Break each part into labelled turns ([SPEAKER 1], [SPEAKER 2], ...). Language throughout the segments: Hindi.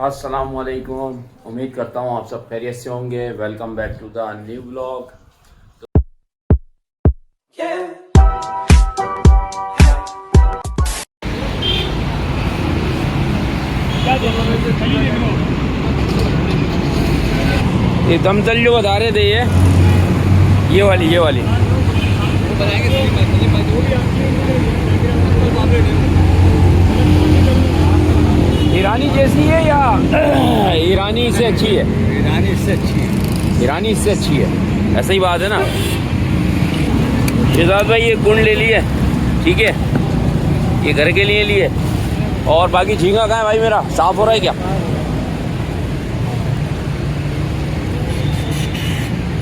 [SPEAKER 1] अस्सलाम वालेकुम। उम्मीद करता हूँ आप सब खैरियत से होंगे। Welcome back to the new blog. ये दमतल जो बता रहे थे ये वाली ईरानी जैसी है या ईरानी से अच्छी है? ईरानी से अच्छी है, ऐसा ही बात है ना। शहजाद भाई ये गुंड ले लिए, ठीक है, ये घर के लिए लिए। और बाकी झींगा कहाँ है भाई मेरा? साफ हो रहा है क्या?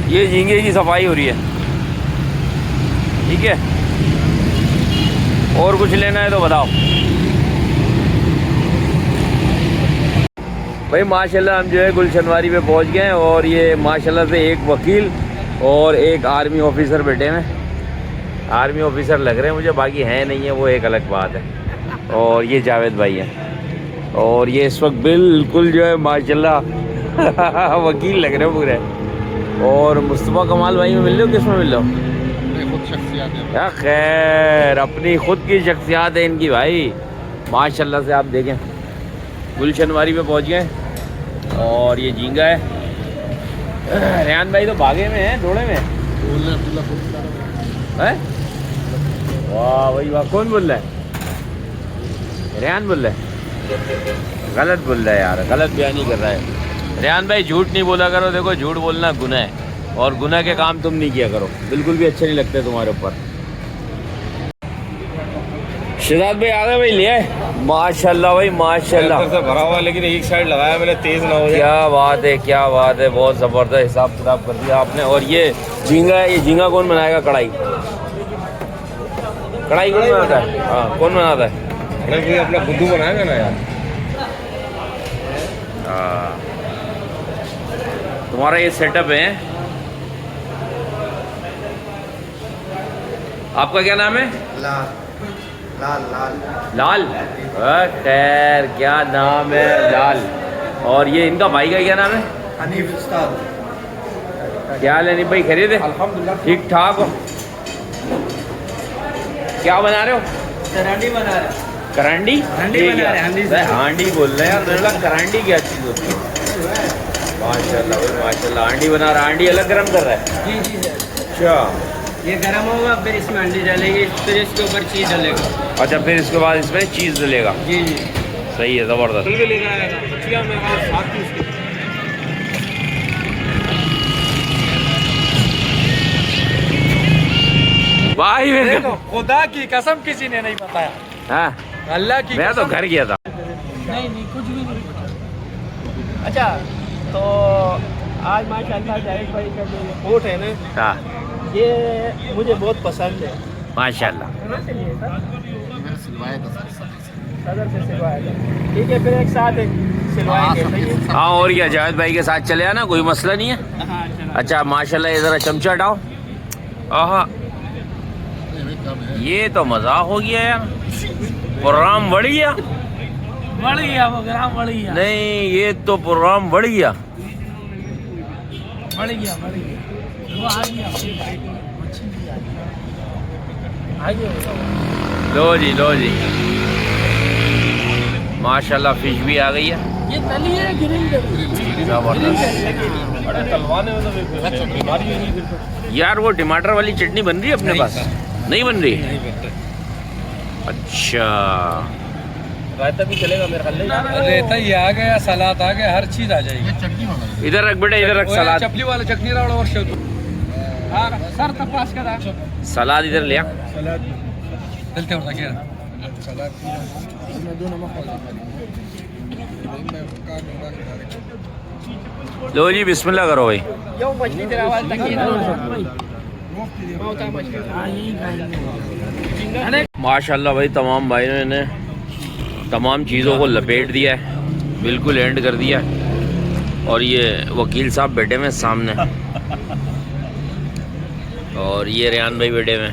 [SPEAKER 1] ये झींगे की सफाई हो रही है, ठीक है। और कुछ लेना है तो बताओ भाई। माशाल्लाह हम जो है गुलशनवारी पे पहुंच गए हैं और ये माशाल्लाह से एक वकील और एक आर्मी ऑफिसर बैठे हैं। आर्मी ऑफिसर लग रहे हैं मुझे, बाकी हैं नहीं है, वो एक अलग बात है। और ये जावेद भाई हैं और ये इस वक्त बिल्कुल जो है माशाल्लाह वकील लग रहे हैं पूरे। और मुस्तफ़ा कमाल भाई में मिल रहे हो? किस में मिल रहे हो? खुद शख्सियत है या खैर, अपनी खुद की शख्सियत है इनकी भाई माशाल्लाह से। आप देखें गुलशनवारी पे पहुंच गए और ये झींगा है। रेहान भाई तो भागे में है, दौड़े में है। वाह भाई वाह। कौन बोल रहा है? रेहान बोल रहा है? गलत बोल रहा है यार, गलत बयानी कर रहा है। रेहान भाई झूठ नहीं बोला करो, देखो झूठ बोलना गुनाह है और गुनाह के काम तुम नहीं किया करो, बिल्कुल भी अच्छे नहीं लगते तुम्हारे ऊपर। शहजाद भाई आ गए भाई, ले आए माशाल्लाह भाई माशाल्लाह से भरा हुआ, लेकिन एक साइड लगाया मैंने तेज ना हो जाए। क्या बात है, क्या बात है, बहुत ज़बरदस्त हिसाब किताब कर दिया आपने। और ये झींगा है, ये झींगा कौन बनाएगा? कढ़ाई कौन बनाता है? हाँ कौन बनाता है? अरे अपना बुद्धू बनाएगा ना यार। हाँ तुम्हारा ये सेटअप है। आपका क्या नाम है? लाल। खैर क्या नाम है, लाल। और ये इनका भाई का क्या नाम है? हनीफ उस्ताद। क्या हाल है हनीफ भाई? खैरियत है? अल्हम्दुलिल्लाह ठीक ठाक हो। क्या बना रहे हो? करांडी बना रहे हैं। करांडी हांडी बोल रहे हैं यार, मेरे लगा करांडी क्या चीज़ होती है। माशाल्लाह भाई माशाल्लाह, हांडी बना रहा है। हांडी अलग गर्म कर रहा है? जी। अच्छा,
[SPEAKER 2] ये गर्म होगा, फिर इसमें अंडे डालेंगे, फिर इसके ऊपर चीज़ डालेगा।
[SPEAKER 1] अच्छा, फिर इसके बाद इसमें चीज़ डलेगा।
[SPEAKER 2] जी।
[SPEAKER 1] सही है, ज़बरदस्त।
[SPEAKER 2] लेकर आएगा
[SPEAKER 1] भाई मेरे
[SPEAKER 2] तो खुदा की कसम किसी ने नहीं बताया।
[SPEAKER 1] हाँ
[SPEAKER 2] अल्लाह की
[SPEAKER 1] मैं तो घर गया था।
[SPEAKER 2] नहीं कुछ भी नहीं। अच्छा तो आज माशाल्लाह जावेद भाई का जो कोट है ना,
[SPEAKER 1] हाँ
[SPEAKER 2] ये मुझे बहुत पसंद है
[SPEAKER 1] माशाल्लाह।
[SPEAKER 2] सदर से सिलवाया था, ठीक है, फिर एक साथ सिलवाएंगे।
[SPEAKER 1] हाँ और क्या, जावेद भाई के साथ चले आना, कोई मसला नहीं है।
[SPEAKER 2] हाँ
[SPEAKER 1] अच्छा माशाल्लाह, ये ज़रा चमचा हटाओ। आहा ये तो मज़ा हो गया यार, प्रोग्राम बढ़ गया।
[SPEAKER 2] प्रोग्राम बढ़ गया।
[SPEAKER 1] नहीं ये तो प्रोग्राम बढ़ गया।
[SPEAKER 2] वो आ गया।
[SPEAKER 1] लो जी माशाल्लाह, फिश भी आ गई है।
[SPEAKER 2] ये तली है
[SPEAKER 1] यार वो टमाटर वाली चटनी बन रही है अपने पास? नहीं बन रही? अच्छा,
[SPEAKER 2] रायता भी चलेगा मेरे ख्याल में। रायता ही आ गया, सलाद आ गया, हर चीज आ जाएगी।
[SPEAKER 1] इधर रख बेटा, इधर रख सलाद।
[SPEAKER 2] चपली वाला चटनी रावण और सर तपास का
[SPEAKER 1] सलाद इधर लिया।
[SPEAKER 2] चलते हो क्या
[SPEAKER 1] लो जी बिस्मिल्लाह करो भाई।
[SPEAKER 2] यो मछली तेरा आवाज तक
[SPEAKER 1] माशाल्लाह भाई, तमाम भाइयों ने तमाम चीज़ों को लपेट दिया है, बिल्कुल एंड कर दिया। और ये वकील साहब बैठे हुए सामने और ये रेहान भाई बैठे हुए।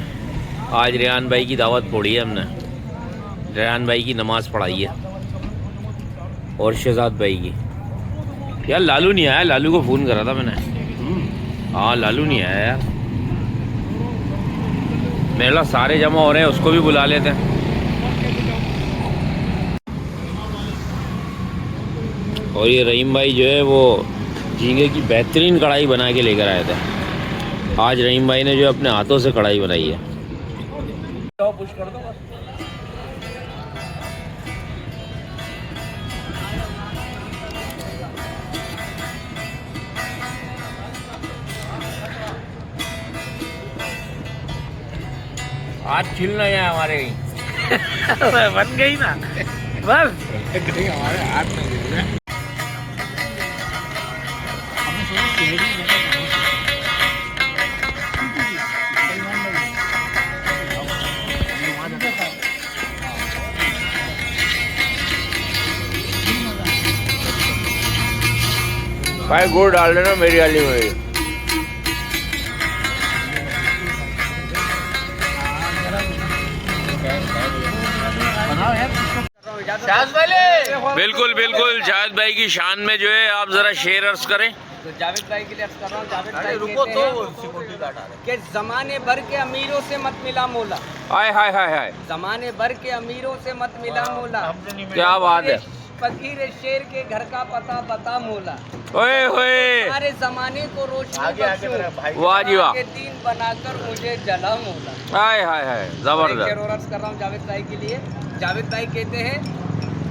[SPEAKER 1] आज रेहान भाई की दावत पढ़ी है हमने, रेहान भाई की नमाज़ पढ़ाई है। और शहजाद भाई की। यार लालू नहीं आया, लालू को फ़ोन करा था मैंने। हाँ लालू नहीं आया यार। मेरे ला सारे जमा हो रहे हैं, उसको भी बुला लेते हैं। और ये रहीम भाई जो है वो झींगे की बेहतरीन कढ़ाई बना के लेकर आए थे। आज रहीम भाई ने जो अपने हाथों से कढ़ाई बनाई है।
[SPEAKER 2] पुश कर दो।
[SPEAKER 1] आज छिल ना जाए हमारे कहीं। बन गई ना बस।
[SPEAKER 2] हमारे हाथ में
[SPEAKER 1] भाई गुड़ डाल देना मेरी वाली में। बिल्कुल बिल्कुल जावेद भाई की शान में जो है आप जरा शेर अर्ज करें।
[SPEAKER 2] तो जावेद भाई के लिए अर्ज कर रहा हूँ। जावेद भाई रुको तो कि जमाने भर के अमीरों से मत मिला मोला।
[SPEAKER 1] हाय हाय हाय हाय,
[SPEAKER 2] जमाने भर के अमीरों से मत मिला मोला।
[SPEAKER 1] क्या बात है।
[SPEAKER 2] फकीर शेर के घर का पता बता मोला।
[SPEAKER 1] ओए होए,
[SPEAKER 2] सारे जमाने को रोशनी बख्शो।
[SPEAKER 1] वाह जी वाह।
[SPEAKER 2] के दीन बनाकर मुझे जला मोला।
[SPEAKER 1] हाय हाय हाय, जबरदस्त।
[SPEAKER 2] शेर और अर्ज कर रहा हूँ जावेद भाई के लिए। जावेद भाई कहते हैं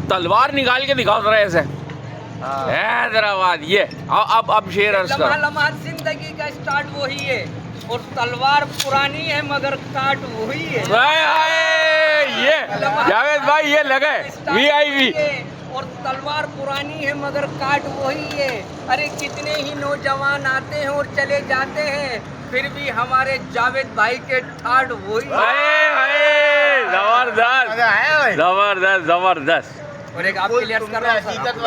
[SPEAKER 1] तलवार निकाल के दिखाओ जरा ऐसे। हैदराबाद ये अब शेर अर्ज
[SPEAKER 2] लम्हा
[SPEAKER 1] करो।
[SPEAKER 2] लम्हा जिंदगी का स्टार्ट वही है और तलवार पुरानी है मगर काट वही है।
[SPEAKER 1] हाय हाय, ये जावेद भाई ये लगे वीआईपी।
[SPEAKER 2] और तलवार पुरानी है मगर काट वही है। अरे कितने ही नौजवान आते हैं और चले जाते हैं, फिर भी हमारे जावेद भाई के ठाठ वही है।
[SPEAKER 1] हाय हाय, जबरदस्त जबरदस्त जबरदस्त।
[SPEAKER 2] और एक आपके लिए अर्ज कर रहा हूं,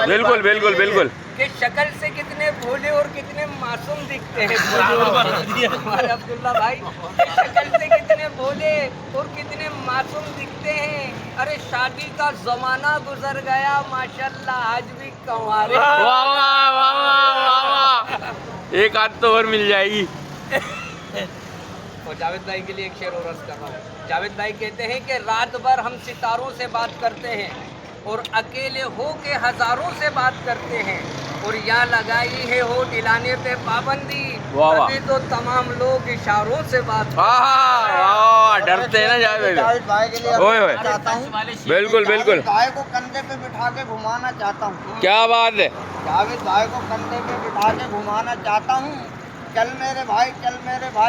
[SPEAKER 1] बिल्कुल बिल्कुल बिल्कुल।
[SPEAKER 2] कि शक्ल से कितने भोले और कितने मासूम दिखते हैं हमारे अब्दुल्ला भाई। शक्ल से कितने भोले और कितने मासूम दिखते हैं। अरे शादी का जमाना गुजर गया माशाल्लाह आज भी कंवारे।
[SPEAKER 1] वाह वाह वाह वाह वाह, एक आध तो और मिल जाएगी।
[SPEAKER 2] और जावेद भाई के लिए एक शेर और अर्ज कर रहा हूँ। जावेद भाई कहते हैं कि रात भर हम सितारों से बात करते हैं और अकेले हो के हजारों से बात करते हैं, और यहाँ लगाई है हो दिलाने पे पाबंदी। तभी तो तमाम लोग इशारों से बात।
[SPEAKER 1] डरते हैं ना जावेद
[SPEAKER 3] भाई के लिए
[SPEAKER 1] ओए ओए,
[SPEAKER 3] चाहता हूँ।
[SPEAKER 1] बिल्कुल बिल्कुल।
[SPEAKER 3] भाई को कंधे पे बिठा के घुमाना चाहता हूँ।
[SPEAKER 1] क्या बात है।
[SPEAKER 3] जावेद भाई को कंधे पे बिठा के घुमाना चाहता हूँ। चल मेरे भाई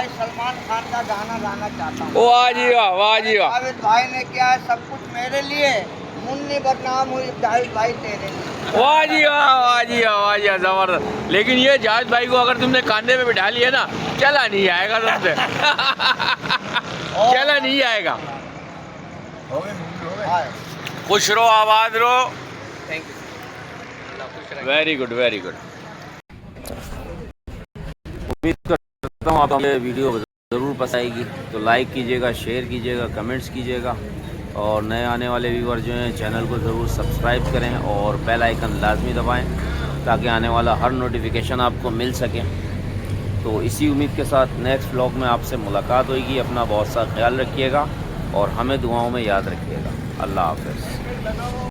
[SPEAKER 3] सलमान खान का गाना गाना चाहता हूँ।
[SPEAKER 1] वाह जी वाह, वाह जी वाह।
[SPEAKER 3] जावेद भाई ने किया है सब कुछ मेरे लिए, मुन्नी बदनाम हुई जावेद भाई तेरे लिए।
[SPEAKER 1] वाह जी वाह, वाह जी वाह, वाह जी वाह, जबरदस्त। लेकिन ये जावेद भाई को अगर तुमने कंधे पे बिठा लिया ना, चला नहीं आएगा तुमसे। चला नहीं आएगा। खुश रहो, आबाद रहो।
[SPEAKER 2] Thank you.
[SPEAKER 1] Very good very good. उम्मीद करता हूँ आपको ये वीडियो ज़रूर पसंद आएगी, तो लाइक कीजिएगा, शेयर कीजिएगा, कमेंट्स कीजिएगा, और नए आने वाले व्यूअर जो हैं चैनल को ज़रूर सब्सक्राइब करें और बेल आइकन लाजमी दबाएं ताकि आने वाला हर नोटिफिकेशन आपको मिल सके। तो इसी उम्मीद के साथ नेक्स्ट व्लॉग में आपसे मुलाकात होगी। अपना बहुत सा ख्याल रखिएगा और हमें दुआओं में याद रखिएगा। अल्लाह हाफ़िज़।